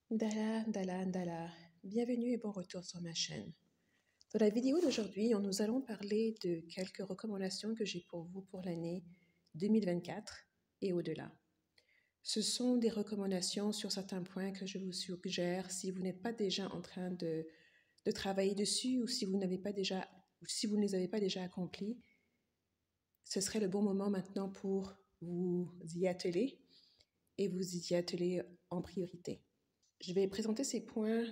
Dala, dala, dala. Bienvenue et bon retour sur ma chaîne. Dans la vidéo d'aujourd'hui, nous allons parler de quelques recommandations que j'ai pour vous pour l'année 2024 et au-delà. Ce sont des recommandations sur certains points que je vous suggère si vous n'êtes pas déjà en train de travailler dessus ou si vous ne les avez pas déjà accomplis. Ce serait le bon moment maintenant pour vous y atteler et vous y atteler en priorité. Je vais présenter ces points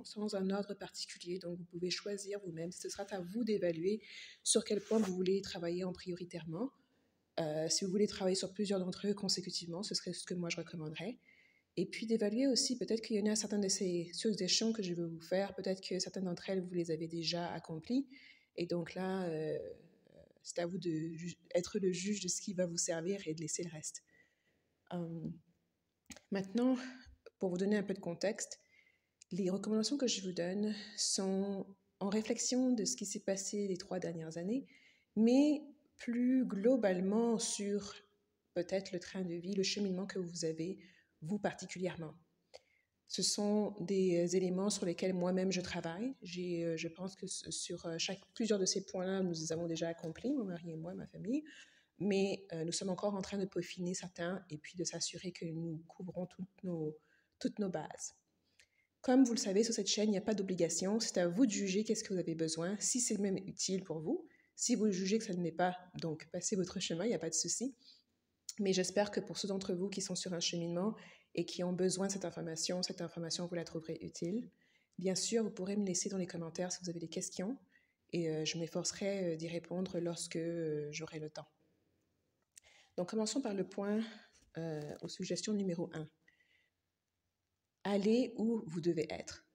sans un ordre particulier, donc vous pouvez choisir vous-même. Ce sera à vous d'évaluer sur quel point vous voulez travailler en prioritairement. Si vous voulez travailler sur plusieurs d'entre eux consécutivement, ce serait ce que moi je recommanderais. Et puis d'évaluer aussi, peut-être qu'il y en a certaines de ces suggestions que je vais vous faire, peut-être que certaines d'entre elles, vous les avez déjà accomplies. Et donc là, c'est à vous d'être le juge de ce qui va vous servir et de laisser le reste. Maintenant, pour vous donner un peu de contexte, les recommandations que je vous donne sont en réflexion de ce qui s'est passé les 3 dernières années, mais plus globalement sur peut-être le train de vie, le cheminement que vous avez, vous particulièrement. Ce sont des éléments sur lesquels moi-même je travaille. Je pense que sur plusieurs de ces points-là, nous les avons déjà accomplis, mon mari et moi, ma famille, mais nous sommes encore en train de peaufiner certains et puis de s'assurer que nous couvrons toutes nos bases. Comme vous le savez, sur cette chaîne, il n'y a pas d'obligation. C'est à vous de juger qu'est-ce que vous avez besoin, si c'est même utile pour vous. Si vous jugez que ça ne l'est pas, donc passez votre chemin, il n'y a pas de souci. Mais j'espère que pour ceux d'entre vous qui sont sur un cheminement et qui ont besoin de cette information, vous la trouverez utile. Bien sûr, vous pourrez me laisser dans les commentaires si vous avez des questions et je m'efforcerai d'y répondre lorsque j'aurai le temps. Donc, commençons par le point aux suggestions numéro 1. Allez où vous devez être.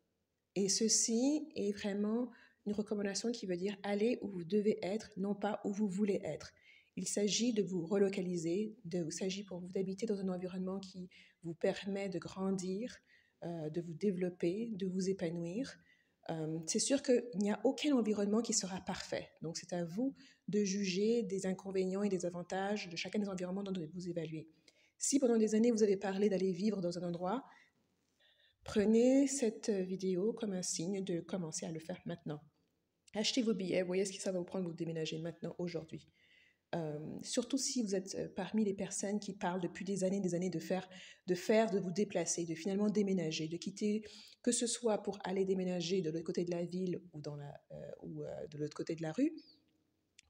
Et ceci est vraiment une recommandation qui veut dire allez où vous devez être, non pas où vous voulez être. Il s'agit de vous relocaliser, il s'agit pour vous d'habiter dans un environnement qui vous permet de grandir, de vous développer, de vous épanouir. C'est sûr qu'il n'y a aucun environnement qui sera parfait. Donc, c'est à vous de juger des inconvénients et des avantages de chacun des environnements dont vous évaluez. Si pendant des années, vous avez parlé d'aller vivre dans un endroit, prenez cette vidéo comme un signe de commencer à le faire maintenant. Achetez vos billets, voyez ce que ça va vous prendre de vous déménager maintenant, aujourd'hui. Surtout si vous êtes parmi les personnes qui parlent depuis des années de vous déplacer, de finalement déménager, de quitter, que ce soit pour aller déménager de l'autre côté de la ville ou de l'autre côté de la rue,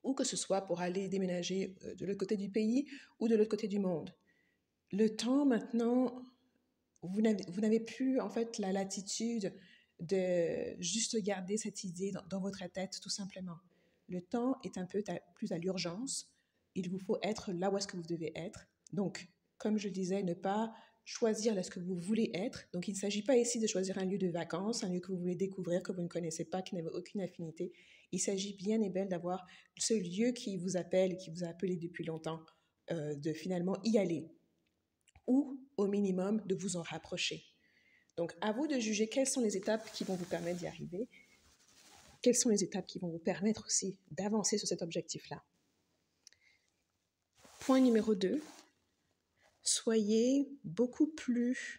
ou que ce soit pour aller déménager de l'autre côté du pays ou de l'autre côté du monde. Le temps maintenant, vous n'avez plus en fait la latitude de juste garder cette idée dans votre tête tout simplement. Le temps est un peu plus à l'urgence. Il vous faut être là où est-ce que vous devez être. Donc, comme je disais, ne pas choisir là ce que vous voulez être. Donc, il ne s'agit pas ici de choisir un lieu de vacances, un lieu que vous voulez découvrir, que vous ne connaissez pas, qui n'avez aucune affinité. Il s'agit bien et belle d'avoir ce lieu qui vous appelle, qui vous a appelé depuis longtemps, de finalement y aller. Ou au minimum de vous en rapprocher. Donc, à vous de juger quelles sont les étapes qui vont vous permettre d'y arriver, quelles sont les étapes qui vont vous permettre aussi d'avancer sur cet objectif-là. Point numéro 2, soyez beaucoup plus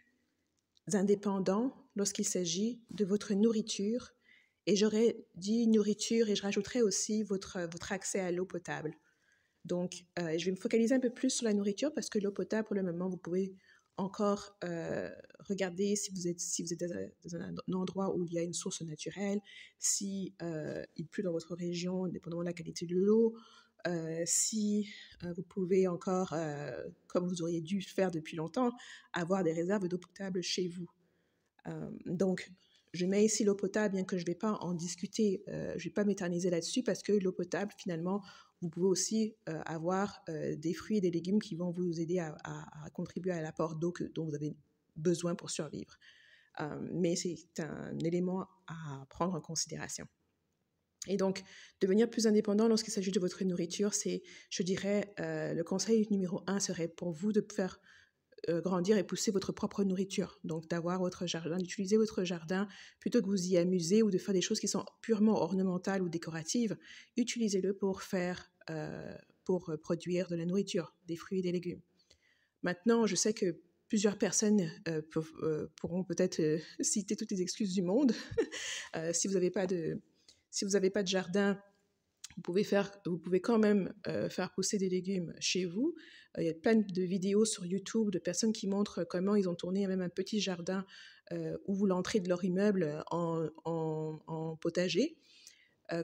indépendant lorsqu'il s'agit de votre nourriture. Et j'aurais dit nourriture et je rajouterais aussi votre accès à l'eau potable. Donc, je vais me focaliser un peu plus sur la nourriture parce que l'eau potable, pour le moment, vous pouvez encore regarder si vous êtes dans un endroit où il y a une source naturelle, si il pleut dans votre région, dépendamment de la qualité de l'eau, si vous pouvez encore, comme vous auriez dû faire depuis longtemps, avoir des réserves d'eau potable chez vous. Donc, je mets ici l'eau potable, bien que je ne vais pas en discuter, je ne vais pas m'éterniser là-dessus parce que l'eau potable, finalement, vous pouvez aussi avoir des fruits et des légumes qui vont vous aider à contribuer à l'apport d'eau dont vous avez besoin pour survivre. Mais c'est un élément à prendre en considération. Et donc, devenir plus indépendant lorsqu'il s'agit de votre nourriture, c'est, je dirais, le conseil numéro 1 serait pour vous de faire grandir et pousser votre propre nourriture. Donc, d'avoir votre jardin, d'utiliser votre jardin plutôt que vous y amuser ou de faire des choses qui sont purement ornementales ou décoratives. Utilisez-le pour produire de la nourriture, des fruits et des légumes. Maintenant, je sais que plusieurs personnes pourront peut-être citer toutes les excuses du monde. Si vous n'avez pas de jardin, vous pouvez quand même faire pousser des légumes chez vous. Il y a plein de vidéos sur YouTube de personnes qui montrent comment ils ont tourné même un petit jardin ou l'entrée de leur immeuble en potager,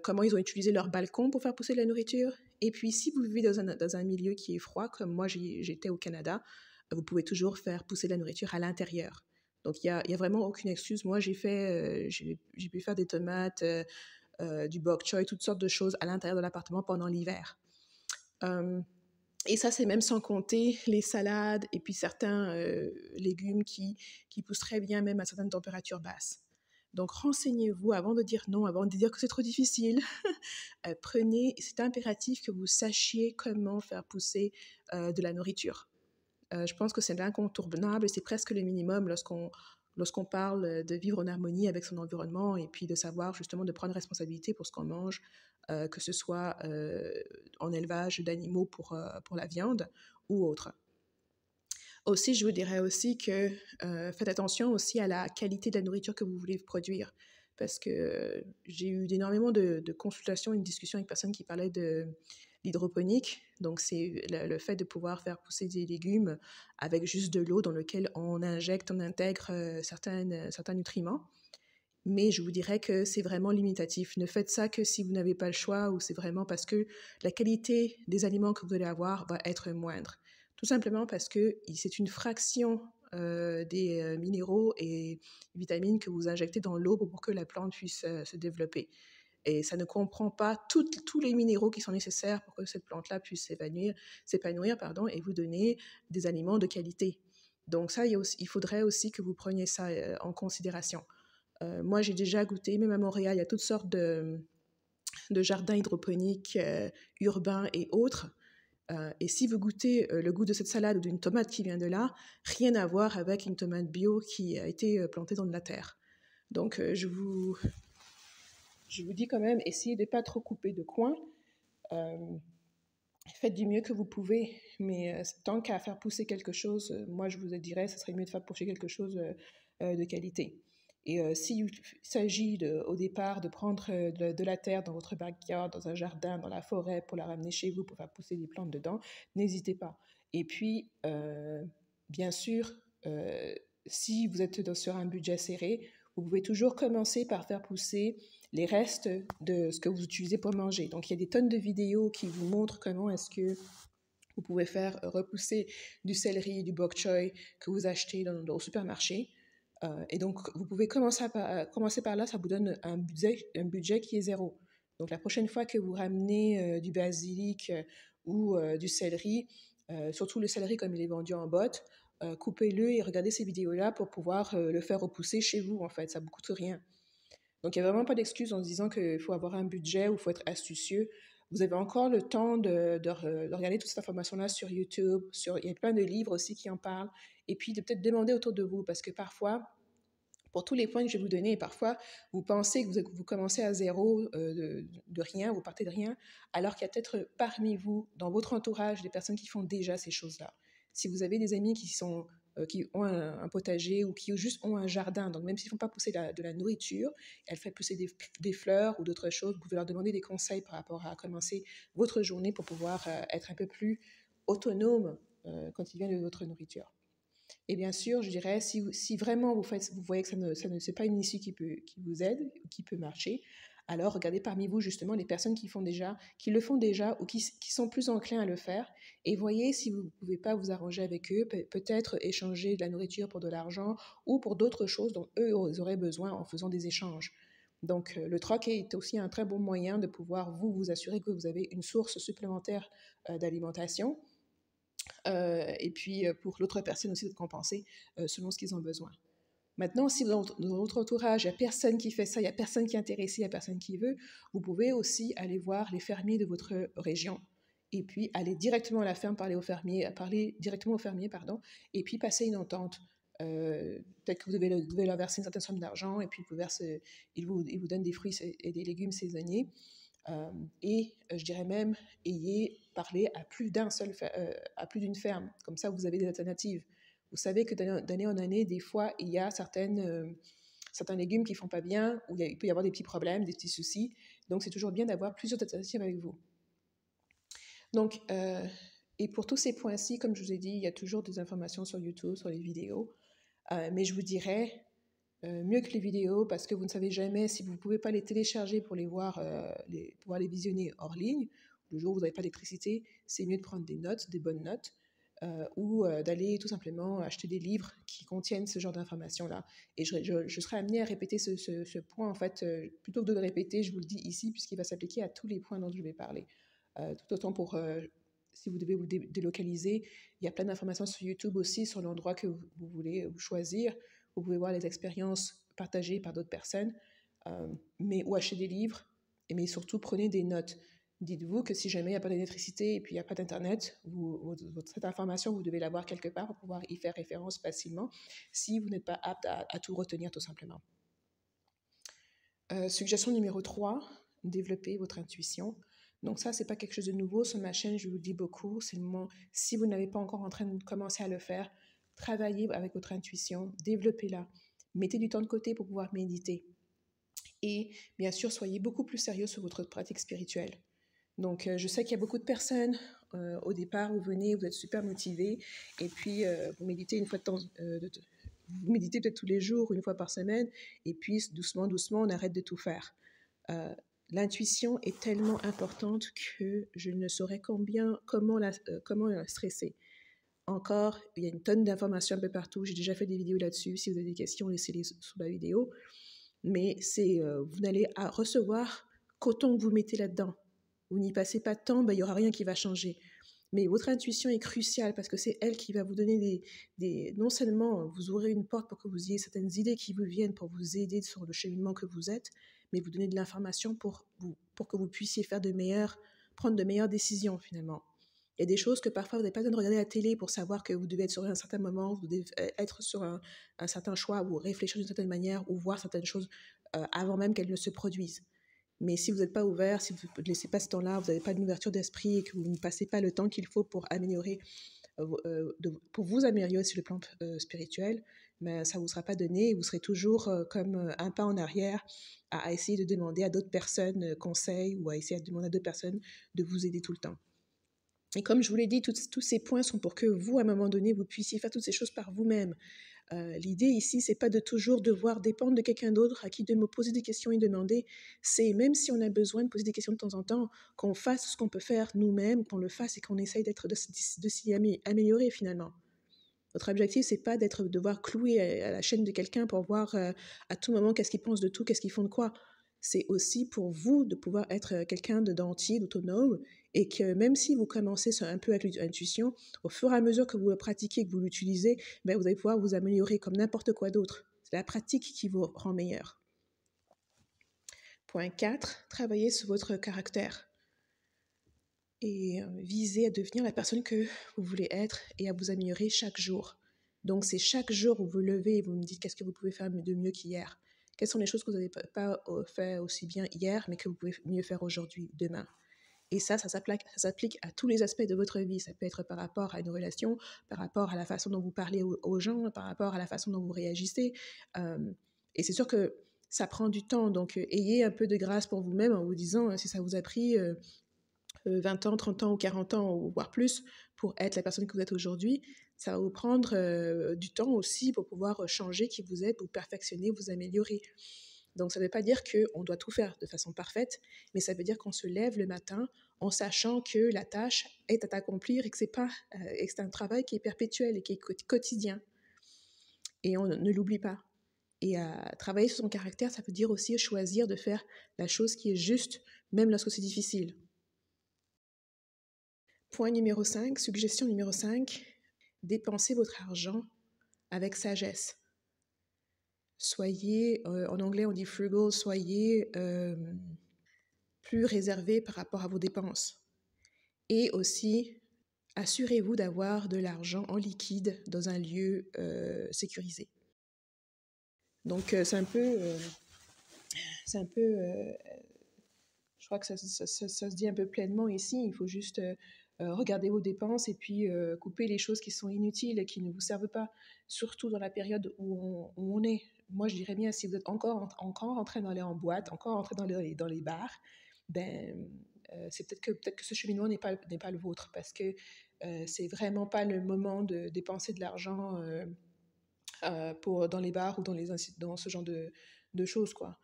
comment ils ont utilisé leur balcon pour faire pousser de la nourriture. Et puis, si vous vivez dans un milieu qui est froid, comme moi j'étais au Canada, vous pouvez toujours faire pousser de la nourriture à l'intérieur. Donc, il y a vraiment aucune excuse. Moi, j'ai pu faire des tomates, du bok choy, toutes sortes de choses à l'intérieur de l'appartement pendant l'hiver. Et ça, c'est même sans compter les salades et puis certains légumes qui poussent très bien même à certaines températures basses. Donc, renseignez-vous avant de dire non, avant de dire que c'est trop difficile. C'est impératif que vous sachiez comment faire pousser de la nourriture. Je pense que c'est l'incontournable et c'est presque le minimum lorsqu'on parle de vivre en harmonie avec son environnement et puis de savoir justement de prendre responsabilité pour ce qu'on mange, que ce soit en élevage d'animaux pour la viande ou autre. Aussi, je vous dirais aussi que faites attention aussi à la qualité de la nourriture que vous voulez produire, parce que j'ai eu énormément de consultations, une discussion avec personnes qui parlaient de l'hydroponique. Donc, c'est le fait de pouvoir faire pousser des légumes avec juste de l'eau dans laquelle on intègre certains nutriments. Mais je vous dirais que c'est vraiment limitatif. Ne faites ça que si vous n'avez pas le choix ou c'est vraiment parce que la qualité des aliments que vous allez avoir va être moindre. Tout simplement parce que c'est une fraction des minéraux et vitamines que vous injectez dans l'eau pour que la plante puisse se développer. Et ça ne comprend pas tous les minéraux qui sont nécessaires pour que cette plante-là puisse s'épanouir et vous donner des aliments de qualité. Donc ça, il faudrait aussi que vous preniez ça en considération. Moi, j'ai déjà goûté, même à Montréal, il y a toutes sortes de jardins hydroponiques urbains et autres. Et si vous goûtez le goût de cette salade ou d'une tomate qui vient de là, rien à voir avec une tomate bio qui a été plantée dans de la terre. Donc, je vous dis quand même, essayez de ne pas trop couper de coin. Faites du mieux que vous pouvez, mais tant qu'à faire pousser quelque chose, moi, je vous dirais, ce serait mieux de faire pousser quelque chose de qualité. Et s'il s'agit au départ de prendre de la terre dans votre backyard, dans un jardin, dans la forêt, pour la ramener chez vous, pour faire pousser des plantes dedans, n'hésitez pas. Et puis, bien sûr, si vous êtes sur un budget serré, vous pouvez toujours commencer par faire pousser les restes de ce que vous utilisez pour manger. Donc, il y a des tonnes de vidéos qui vous montrent comment est-ce que vous pouvez faire repousser du céleri, du bok choy que vous achetez au supermarché. Et donc, vous pouvez commencer par là, ça vous donne un budget qui est zéro. Donc, la prochaine fois que vous ramenez du basilic ou du céleri, surtout le céleri comme il est vendu en botte, coupez-le et regardez ces vidéos-là pour pouvoir le faire repousser chez vous, en fait. Ça ne vous coûte rien. Donc, il n'y a vraiment pas d'excuse en se disant qu'il faut avoir un budget ou il faut être astucieux. Vous avez encore le temps de regarder toute cette information-là sur YouTube. Il y a plein de livres aussi qui en parlent. Et puis, de peut-être demander autour de vous, parce que parfois, pour tous les points que je vais vous donner, parfois, vous pensez que vous commencez à zéro de rien, vous partez de rien, alors qu'il y a peut-être parmi vous, dans votre entourage, des personnes qui font déjà ces choses-là. Si vous avez des amis qui ont un potager ou qui juste ont un jardin, donc même s'ils ne font pas pousser de la nourriture, elles font pousser des fleurs ou d'autres choses, vous pouvez leur demander des conseils par rapport à commencer votre journée pour pouvoir être un peu plus autonome quand il vient de votre nourriture. Et bien sûr, je dirais, si vraiment vous voyez que c'est pas une issue qui vous aide, qui peut marcher, alors regardez parmi vous justement les personnes qui le font déjà ou qui sont plus enclins à le faire et voyez si vous ne pouvez pas vous arranger avec eux, peut-être échanger de la nourriture pour de l'argent ou pour d'autres choses dont eux auraient besoin en faisant des échanges. Donc, le troc est aussi un très bon moyen de pouvoir vous assurer que vous avez une source supplémentaire d'alimentation. Et puis pour l'autre personne aussi de compenser selon ce qu'ils ont besoin. Maintenant, si dans votre entourage, il n'y a personne qui fait ça, il n'y a personne qui est intéressé, il n'y a personne qui veut, vous pouvez aussi aller voir les fermiers de votre région et puis aller directement à la ferme, parler directement au fermier, et puis passer une entente. Peut-être que vous devez leur verser une certaine somme d'argent et puis ils vous donnent des fruits et des légumes saisonniers. Je dirais même, ayez parlé à plus d'une ferme. Comme ça, vous avez des alternatives. Vous savez que d'année en année, des fois, il y a certains légumes qui ne font pas bien, ou il peut y avoir des petits problèmes, des petits soucis. Donc, c'est toujours bien d'avoir plusieurs alternatives avec vous. Donc, et pour tous ces points-ci, comme je vous ai dit, il y a toujours des informations sur YouTube, sur les vidéos. Mais je vous dirais, mieux que les vidéos, parce que vous ne savez jamais si vous ne pouvez pas les télécharger pour les voir, pouvoir les visionner hors ligne. Le jour où vous n'avez pas d'électricité, c'est mieux de prendre des notes, des bonnes notes, ou d'aller tout simplement acheter des livres qui contiennent ce genre d'informations-là. Et je serai amenée à répéter ce point, en fait, plutôt que de le répéter, je vous le dis ici, puisqu'il va s'appliquer à tous les points dont je vais parler. Tout autant pour, si vous devez vous délocaliser, il y a plein d'informations sur YouTube aussi, sur l'endroit que vous voulez choisir. Vous pouvez voir les expériences partagées par d'autres personnes, ou acheter des livres, mais surtout prenez des notes. Dites-vous que si jamais il n'y a pas d'électricité et puis il n'y a pas d'Internet, cette information, vous devez l'avoir quelque part pour pouvoir y faire référence facilement si vous n'êtes pas apte à tout retenir tout simplement. Suggestion numéro 3, développer votre intuition. Donc ça, c'est pas quelque chose de nouveau. Sur ma chaîne, je vous le dis beaucoup. C'est le moment, si vous n'avez pas encore en train de commencer à le faire, travaillez avec votre intuition, développez-la. Mettez du temps de côté pour pouvoir méditer. Et bien sûr, soyez beaucoup plus sérieux sur votre pratique spirituelle. Donc, je sais qu'il y a beaucoup de personnes, au départ, vous venez, vous êtes super motivés, et puis vous méditez une fois de temps, vous méditez peut-être tous les jours, une fois par semaine, et puis doucement, doucement, on arrête de tout faire. L'intuition est tellement importante que je ne saurais comment la stresser. Encore, il y a une tonne d'informations un peu partout. J'ai déjà fait des vidéos là-dessus. Si vous avez des questions, laissez-les sous la vidéo. Mais vous n'allez recevoir qu'autant que vous mettez là-dedans. Vous n'y passez pas de temps, il n'y aura rien qui va changer. Mais votre intuition est cruciale parce que c'est elle qui va vous donner non seulement vous aurez une porte pour que vous ayez certaines idées qui vous viennent pour vous aider sur le cheminement que vous êtes, mais vous donner de l'information pour que vous puissiez prendre de meilleures décisions finalement. Il y a des choses que parfois vous n'avez pas besoin de regarder à la télé pour savoir que vous devez être sur un certain moment, vous devez être sur un certain choix ou réfléchir d'une certaine manière ou voir certaines choses avant même qu'elles ne se produisent. Mais si vous n'êtes pas ouvert, si vous ne laissez pas ce temps-là, vous n'avez pas d'ouverture d'esprit et que vous ne passez pas le temps qu'il faut pour pour vous améliorer sur le plan spirituel, mais ça ne vous sera pas donné et vous serez toujours comme un pas en arrière à essayer de demander à d'autres personnes conseil ou à essayer de demander à d'autres personnes de vous aider tout le temps. Et comme je vous l'ai dit, tous ces points sont pour que vous, à un moment donné, vous puissiez faire toutes ces choses par vous-même. L'idée ici, c'est pas de toujours devoir dépendre de quelqu'un d'autre à qui de me poser des questions et demander. C'est même si on a besoin de poser des questions de temps en temps, qu'on fasse ce qu'on peut faire nous-mêmes, qu'on le fasse et qu'on essaye de s'y améliorer finalement. Notre objectif, c'est pas devoir clouer à la chaîne de quelqu'un pour voir à tout moment qu'est-ce qu'ils pensent de tout, qu'est-ce qu'ils font de quoi. C'est aussi pour vous de pouvoir être quelqu'un d'entier, d'autonome, et que même si vous commencez un peu avec l'intuition, au fur et à mesure que vous le pratiquez, que vous l'utilisez, ben vous allez pouvoir vous améliorer comme n'importe quoi d'autre. C'est la pratique qui vous rend meilleur. Point 4, travaillez sur votre caractère et visez à devenir la personne que vous voulez être et à vous améliorer chaque jour. Donc, c'est chaque jour où vous levez et vous me dites qu'est-ce que vous pouvez faire de mieux qu'hier. Quelles sont les choses que vous n'avez pas fait aussi bien hier, mais que vous pouvez mieux faire aujourd'hui, demain. Et ça s'applique à tous les aspects de votre vie. Ça peut être par rapport à une relation, par rapport à la façon dont vous parlez aux gens, par rapport à la façon dont vous réagissez. Et c'est sûr que ça prend du temps. Donc, ayez un peu de grâce pour vous-même en vous disant, si ça vous a pris 20 ans, 30 ans ou 40 ans, ou voire plus, pour être la personne que vous êtes aujourd'hui, ça va vous prendre du temps aussi pour pouvoir changer qui vous êtes, vous perfectionner, vous améliorer. Donc, ça ne veut pas dire qu'on doit tout faire de façon parfaite, mais ça veut dire qu'on se lève le matin en sachant que la tâche est à accomplir et que c'est un travail qui est perpétuel et qui est quotidien. Et on ne l'oublie pas. Et travailler sur son caractère, ça veut dire aussi choisir de faire la chose qui est juste, même lorsque c'est difficile. Point numéro 5, suggestion numéro 5, dépensez votre argent avec sagesse. Soyez, en anglais on dit frugal, soyez plus réservé par rapport à vos dépenses. Et aussi, assurez-vous d'avoir de l'argent en liquide dans un lieu sécurisé. Donc, c'est un peu je crois que ça se dit un peu pleinement ici. Il faut juste regardez vos dépenses et puis coupez les choses qui sont inutiles et qui ne vous servent pas, surtout dans la période où on est. Moi, je dirais bien, si vous êtes encore en train d'aller en boîte, encore en train d'aller dans les bars, ben, c'est peut-être que ce cheminement n'est pas le vôtre, parce que c'est vraiment pas le moment de dépenser de l'argent dans les bars ou dans ce genre de choses, quoi.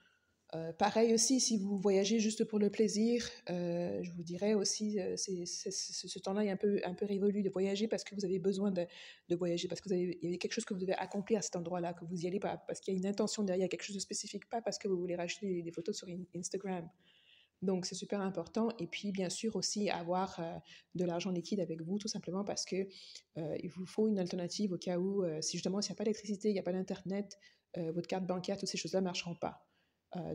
Pareil aussi, si vous voyagez juste pour le plaisir, je vous dirais aussi, ce temps-là est un peu révolu de voyager parce que vous avez besoin de voyager, parce qu'il y a quelque chose que vous devez accomplir à cet endroit-là, que vous y allez pas, parce qu'il y a une intention derrière, quelque chose de spécifique, pas parce que vous voulez racheter des photos sur Instagram. Donc, c'est super important. Et puis, bien sûr, aussi avoir de l'argent liquide avec vous, tout simplement parce que il vous faut une alternative au cas où, si justement, s'il n'y a pas d'électricité, il n'y a pas d'Internet, votre carte bancaire, toutes ces choses-là ne marcheront pas.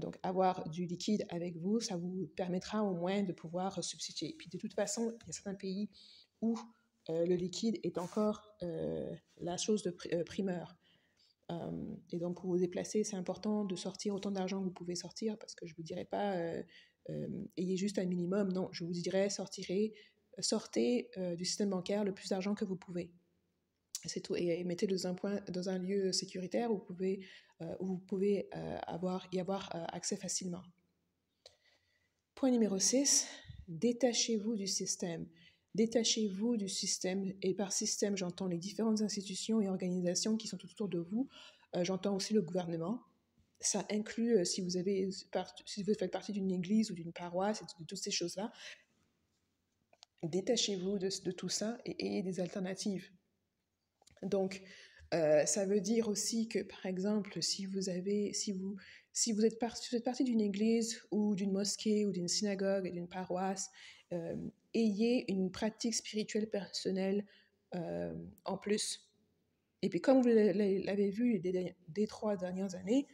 Donc, avoir du liquide avec vous, ça vous permettra au moins de pouvoir substituer. Puis, de toute façon, il y a certains pays où le liquide est encore la chose de primeur. Et donc, pour vous déplacer, c'est important de sortir autant d'argent que vous pouvez sortir, parce que je ne vous dirais pas ayez juste un minimum. Non, je vous dirais sortez du système bancaire le plus d'argent que vous pouvez. C'est tout. Et mettez dans un lieu sécuritaire où vous pouvez y avoir accès facilement. Point numéro 6, détachez-vous du système. Détachez-vous du système, et par système, j'entends les différentes institutions et organisations qui sont tout autour de vous. J'entends aussi le gouvernement. Ça inclut, si vous faites partie d'une église ou d'une paroisse, et de toutes ces choses-là, détachez-vous de tout ça et ayez des alternatives. Donc, ça veut dire aussi que, par exemple, si vous êtes partie d'une église ou d'une mosquée ou d'une synagogue et d'une paroisse, ayez une pratique spirituelle personnelle en plus. Et puis, comme vous l'avez vu des 3 dernières années,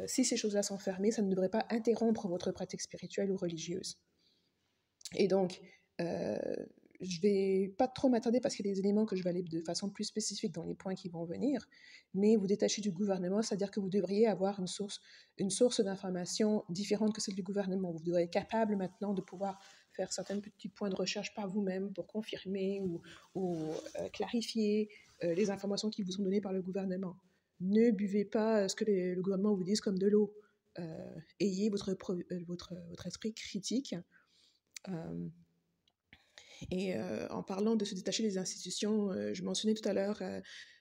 si ces choses-là sont fermées, ça ne devrait pas interrompre votre pratique spirituelle ou religieuse. Et donc, je ne vais pas trop m'attarder parce qu'il y a des éléments que je vais aller de façon plus spécifique dans les points qui vont venir, mais vous détachez du gouvernement, c'est-à-dire que vous devriez avoir une source d'information différente que celle du gouvernement. Vous devrez être capable maintenant de pouvoir faire certains petits points de recherche par vous-même pour confirmer ou clarifier les informations qui vous sont données par le gouvernement. Ne buvez pas ce que le gouvernement vous dise comme de l'eau. Ayez votre esprit critique. En parlant de se détacher des institutions, je mentionnais tout à l'heure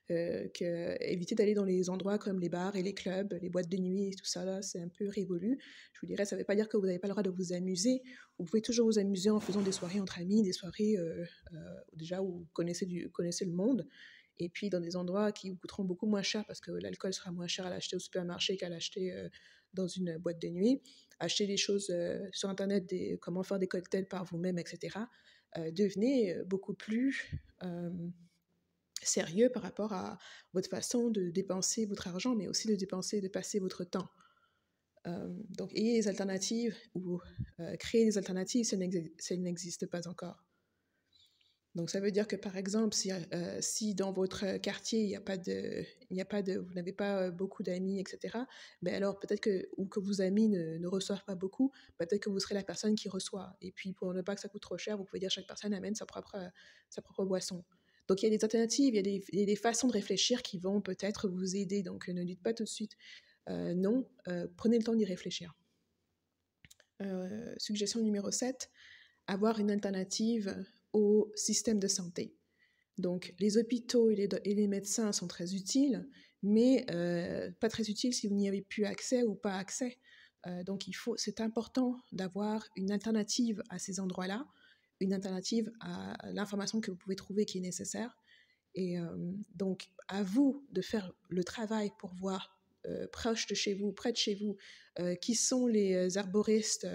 éviter d'aller dans les endroits comme les bars et les clubs, les boîtes de nuit et tout ça, là, c'est un peu révolu. Je vous dirais, ça ne veut pas dire que vous n'avez pas le droit de vous amuser. Vous pouvez toujours vous amuser en faisant des soirées entre amis, des soirées déjà où vous connaissez le monde. Et puis dans des endroits qui vous coûteront beaucoup moins cher, parce que l'alcool sera moins cher à l'acheter au supermarché qu'à l'acheter dans une boîte de nuit. Acheter des choses sur Internet, comment faire des cocktails par vous-même, etc. Devenez beaucoup plus sérieux par rapport à votre façon de dépenser votre argent, mais aussi de passer votre temps. Donc, ayez des alternatives ou créez des alternatives si elles n'existent pas encore. Donc, ça veut dire que, par exemple, si dans votre quartier, vous n'avez pas beaucoup d'amis, etc., ben alors peut-être que vos amis ne reçoivent pas beaucoup, peut-être que vous serez la personne qui reçoit. Et puis, pour ne pas que ça coûte trop cher, vous pouvez dire chaque personne amène sa propre boisson. Donc, il y a des alternatives, il y a des façons de réfléchir qui vont peut-être vous aider. Donc, ne dites pas tout de suite non, prenez le temps d'y réfléchir. Suggestion numéro 7, avoir une alternative au système de santé. Donc, les hôpitaux et les médecins sont très utiles, mais pas très utiles si vous n'y avez plus accès ou pas accès. Donc, c'est important d'avoir une alternative à ces endroits-là, une alternative à l'information que vous pouvez trouver qui est nécessaire. Et donc, à vous de faire le travail pour voir près de chez vous, qui sont les herboristes,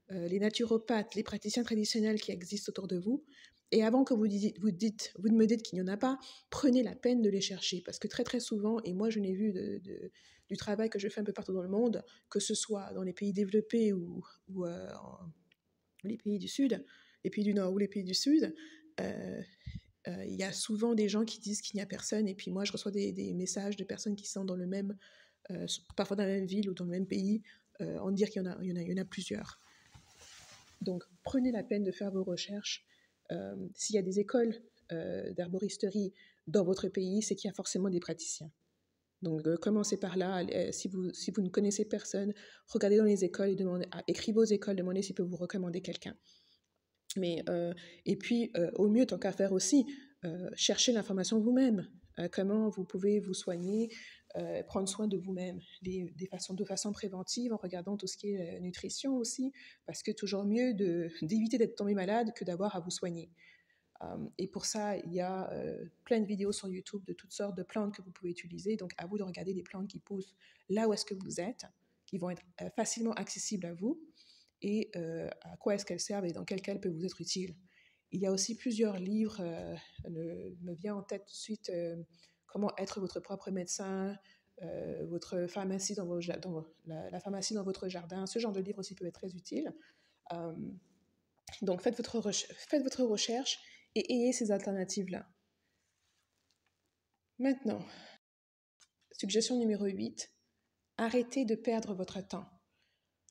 les naturopathes, les praticiens traditionnels qui existent autour de vous. Et avant que vous me dites qu'il n'y en a pas, prenez la peine de les chercher. Parce que très très souvent, et moi je l'ai vu du travail que je fais un peu partout dans le monde, que ce soit dans les pays développés ou les pays du Sud, les pays du Nord ou les pays du Sud, il y a souvent des gens qui disent qu'il n'y a personne. Et puis moi je reçois des messages de personnes qui sont dans le même, parfois dans la même ville ou dans le même pays, dire qu'il y en a plusieurs. Donc, prenez la peine de faire vos recherches. S'il y a des écoles d'herboristerie dans votre pays, c'est qu'il y a forcément des praticiens. Donc, commencez par là. Si vous ne connaissez personne, regardez dans les écoles et écrivez aux écoles, demandez s'ils peuvent vous recommander quelqu'un. Et puis, au mieux, tant qu'à faire aussi, cherchez l'information vous-même. Comment vous pouvez vous soigner, prendre soin de vous-même de façon préventive, en regardant tout ce qui est nutrition aussi, parce que toujours mieux d'éviter d'être tombé malade que d'avoir à vous soigner. Et pour ça, il y a plein de vidéos sur YouTube de toutes sortes de plantes que vous pouvez utiliser. Donc, à vous de regarder des plantes qui poussent là où est-ce que vous êtes, qui vont être facilement accessibles à vous, et à quoi est-ce qu'elles servent et dans quel cas elles peuvent vous être utiles. Il y a aussi plusieurs livres, me vient en tête tout de suite comment être votre propre médecin, votre pharmacie la pharmacie dans votre jardin. Ce genre de livre aussi peut être très utile. Donc faites votre recherche et ayez ces alternatives-là. Maintenant, suggestion numéro 8, arrêtez de perdre votre temps.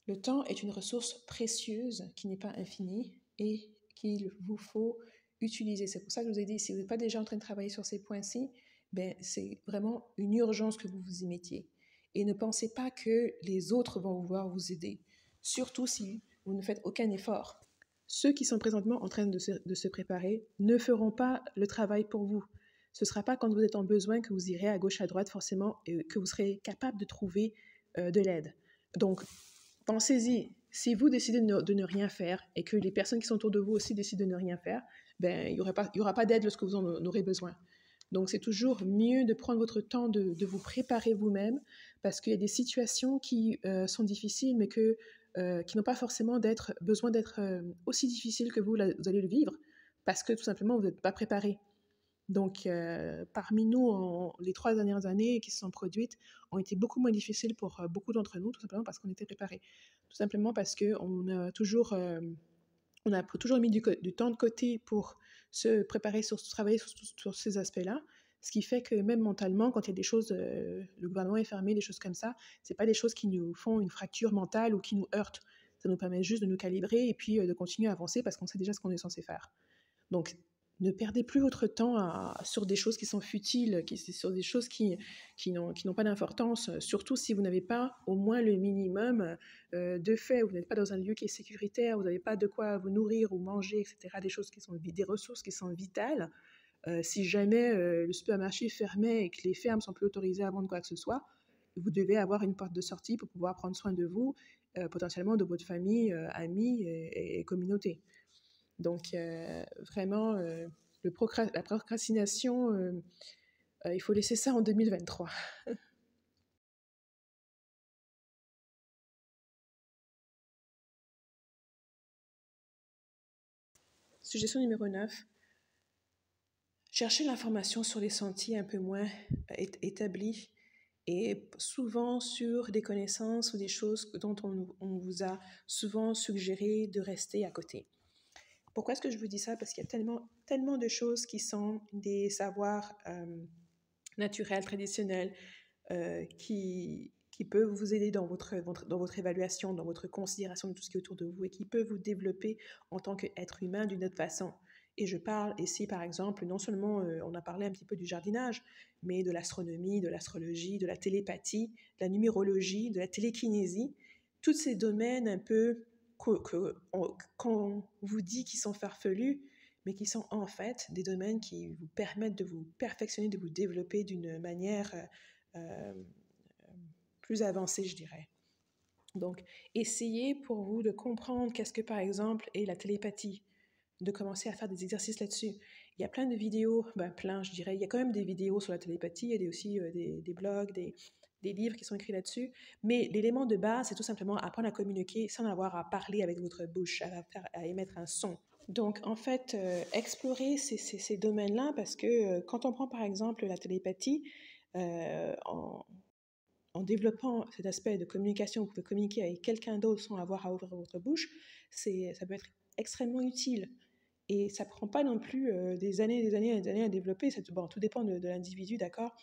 Le temps est une ressource précieuse qui n'est pas infinie et qu'il vous faut utiliser. C'est pour ça que je vous ai dit, si vous n'êtes pas déjà en train de travailler sur ces points-ci, ben, c'est vraiment une urgence que vous vous y mettiez. Et ne pensez pas que les autres vont vouloir vous aider, surtout si vous ne faites aucun effort. Ceux qui sont présentement en train de se préparer ne feront pas le travail pour vous. Ce ne sera pas quand vous êtes en besoin que vous irez à gauche, à droite forcément, et que vous serez capable de trouver de l'aide. Donc, pensez-y. Si vous décidez de ne rien faire et que les personnes qui sont autour de vous aussi décident de ne rien faire, ben, il y aura pas d'aide lorsque vous en aurez besoin. Donc, c'est toujours mieux de prendre votre temps de vous préparer vous-même, parce qu'il y a des situations qui sont difficiles, mais qui n'ont pas forcément besoin d'être aussi difficiles que vous allez le vivre, parce que tout simplement, vous n'êtes pas préparé. Donc, parmi nous, les 3 dernières années qui se sont produites ont été beaucoup moins difficiles pour beaucoup d'entre nous, tout simplement parce qu'on était préparés. Tout simplement parce qu'on a toujours mis du temps de côté pour se préparer, travailler sur ces aspects-là. Ce qui fait que même mentalement, quand il y a des choses, le gouvernement est fermé, des choses comme ça, ce n'est pas des choses qui nous font une fracture mentale ou qui nous heurtent. Ça nous permet juste de nous calibrer et puis de continuer à avancer parce qu'on sait déjà ce qu'on est censé faire. Donc, ne perdez plus votre temps sur des choses qui sont futiles, sur des choses qui n'ont pas d'importance, surtout si vous n'avez pas au moins le minimum de fait, vous n'êtes pas dans un lieu qui est sécuritaire, vous n'avez pas de quoi vous nourrir ou manger, etc., des ressources qui sont vitales. Si jamais le supermarché fermait et que les fermes sont plus autorisées à vendre quoi que ce soit, vous devez avoir une porte de sortie pour pouvoir prendre soin de vous, potentiellement de votre famille, amis et communauté. Donc, vraiment, la procrastination, il faut laisser ça en 2023. Suggestion numéro 9. Cherchez l'information sur les sentiers un peu moins établis et souvent sur des connaissances ou des choses dont on vous a souvent suggéré de rester à côté. Pourquoi est-ce que je vous dis ça? Parce qu'il y a tellement de choses qui sont des savoirs naturels, traditionnels, qui peuvent vous aider dans votre évaluation, dans votre considération de tout ce qui est autour de vous et qui peuvent vous développer en tant qu'être humain d'une autre façon. Et je parle ici, par exemple, non seulement, on a parlé un petit peu du jardinage, mais de l'astronomie, de l'astrologie, de la télépathie, de la numérologie, de la télékinésie, tous ces domaines un peu qu'on vous dit qu'ils sont farfelus, mais qui sont en fait des domaines qui vous permettent de vous perfectionner, de vous développer d'une manière plus avancée, je dirais. Donc, essayez pour vous de comprendre qu'est-ce que, par exemple, est la télépathie, de commencer à faire des exercices là-dessus. Il y a plein de vidéos, je dirais, il y a quand même des vidéos sur la télépathie, il y a aussi des blogs, des livres qui sont écrits là-dessus, mais l'élément de base, c'est tout simplement apprendre à communiquer sans avoir à parler avec votre bouche, à émettre un son. Donc, en fait, explorer ces domaines-là, parce que quand on prend par exemple la télépathie, en développant cet aspect de communication, vous pouvez communiquer avec quelqu'un d'autre sans avoir à ouvrir votre bouche, ça peut être extrêmement utile. Et ça ne prend pas non plus des années à développer. Tout dépend de l'individu, d'accord?